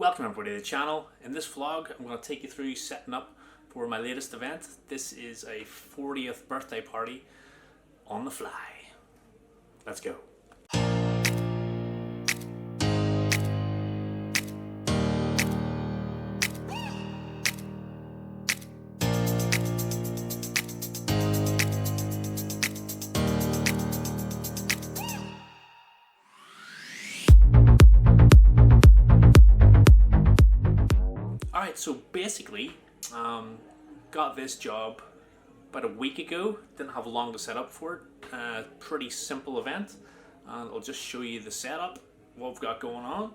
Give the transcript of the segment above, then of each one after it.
Welcome everybody to the channel. In this vlog I'm going to take you through setting up for my latest event. This is a 40th birthday party on the fly. Let's go. Alright, so basically, got this job about a week ago. Didn't have long to set up for it. Pretty simple event, and I'll just show you the setup, what we've got going on,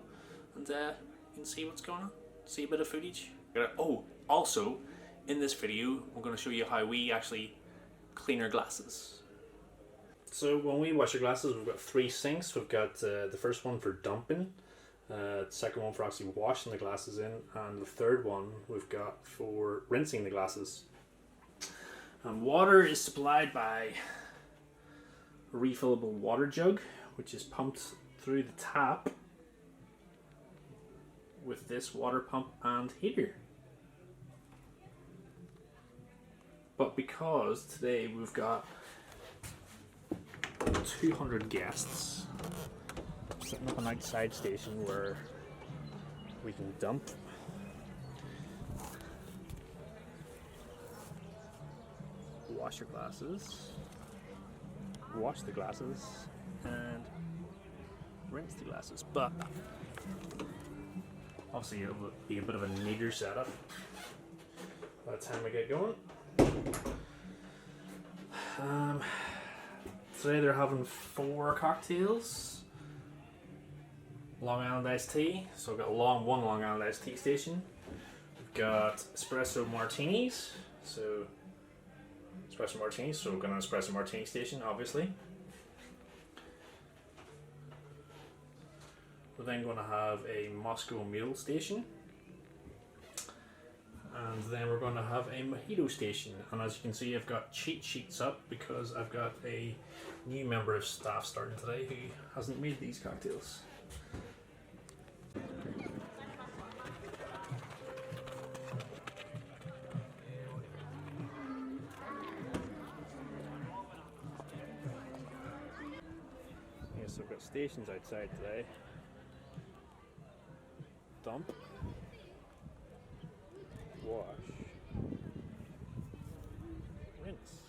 and you can see what's going on. See a bit of footage. Oh, also, in this video, we're going to show you how we actually clean our glasses. So when we wash our glasses, we've got three sinks. We've got the first one for dumping. The second one for actually washing the glasses in, and the third one we've got for rinsing the glasses. And water is supplied by a refillable water jug, which is pumped through the tap with this water pump and heater. But because today we've got 200 guests, setting up an outside station where we can dump wash your glasses, wash the glasses, and rinse the glasses. But obviously it'll be a bit of a neater setup by the time we get going. Today they're having 4 cocktails. Long Island iced tea, so we've got one Long Island iced tea station. We've got espresso martinis, so we're going to espresso martini station, obviously. We're then going to have a Moscow Mule station, and then we're going to have a mojito station. And as you can see, I've got cheat sheets up because I've got a new member of staff starting today who hasn't made these cocktails. So we've got stations outside today. Dump, wash, rinse.